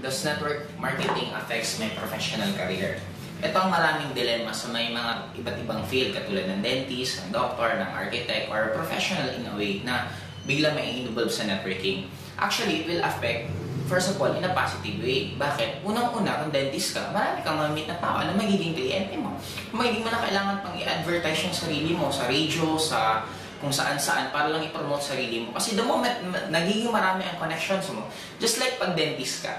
does network marketing affects my professional career? Ito ang maraming dilemma sa may mga iba't ibang field katulad ng dentist, ng doctor, ng architect, or professional in a way na bigla may involve sa networking. Actually, it will affect, first of all, in a positive way. Bakit? Unang-una, kung dentist ka, marami kang mamit na tao na magiging kliyente mo. Magiging mo na kailangan pang i-advertise yung sarili mo sa radio, sa kung saan-saan para lang i-promote sarili mo. Kasi the moment nagiging marami ang connections mo, just like pag dentist ka,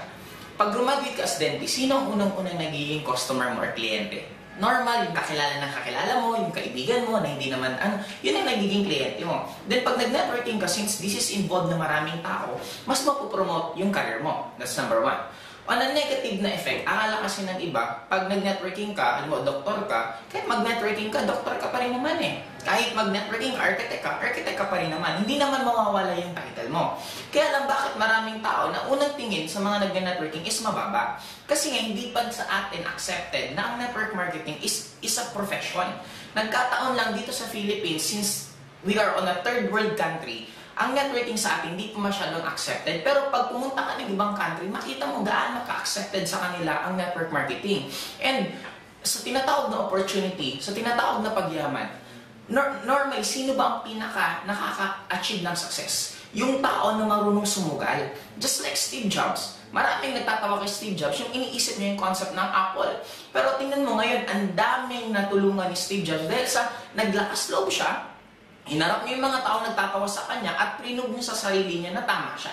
pag graduate ka as dentist, sino ang unang-unang nagiging customer mo or kliyente? Normal, yung kakilala ng kakilala mo, yung kaibigan mo na hindi naman yun ang nagiging kliyente mo. Then pag nag-networking ka, since this is involved na maraming tao, mas mapupromote yung career mo. That's number one. On a negative na effect, akala kasi ng iba, pag nag-networking ka, alam mo, doktor ka, kahit mag-networking ka, doktor ka pa rin naman eh. Kahit mag-networking ka, architect ka pa rin naman. Hindi naman mawawala yung title mo. Kaya lang bakit maraming tao na unang tingin sa mga nag-networking is mababa. Kasi nga, hindi pa sa atin accepted na ang network marketing is a profession. Nagkataon lang dito sa Philippines, since we are on a third world country, ang networking sa atin hindi pa masyadong accepted. Pero pag pumunta ka ng ibang country, makita mo gaano ka-accepted sa kanila ang network marketing. And sa tinatawag na opportunity, sa tinatawag na pagyaman, normally, sino ba ang pinaka nakaka-achieve ng success? Yung tao na marunong sumugal. Just like Steve Jobs. Maraming nagtatawa kay Steve Jobs, yung iniisip niya yung concept ng Apple. Pero tingnan mo ngayon, ang daming natulungan ni Steve Jobs dahil sa naglakas loob siya, hinarap niya yung mga tao nagtatawa sa kanya at prinog niya sa sarili niya na tama siya.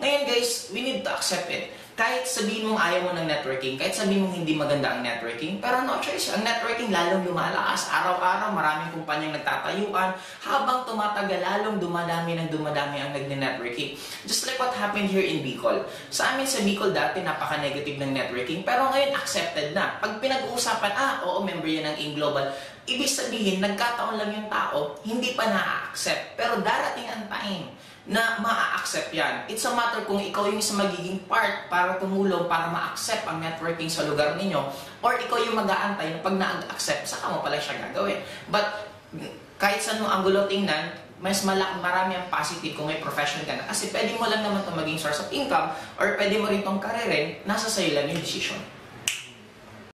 Ngayon guys, we need to accept it. Kahit sabihin mong ayaw mo ng networking, kahit sabihin mong hindi maganda ang networking, pero no choice. Ang networking lalong lumalakas. Araw-araw, maraming kumpanyang nagtatayuan. Habang tumatagal, lalong dumadami ang nagne-networking. Just like what happened here in Bicol. Sa amin sa Bicol dati, napaka-negative ng networking. Pero ngayon, accepted na. Pag pinag-uusapan, oo, member yan ng AIM Global. Ibig sabihin, nagkataon lang yung tao, hindi pa na-accept. Pero darating ang time na ma-accept yan. It's a matter kung ikaw yung isa magiging part para tumulong, para ma-accept ang networking sa lugar ninyo, or ikaw yung mag-aantay na pag na-accept, saka mo pala siya gagawin. But kahit saan mo anggulo tingnan, mas marami ang positive kung may profession ka na. Kasi pwede mo lang naman ito maging source of income, or pwede mo rin itong karirin, nasa sa'yo lang yung decision.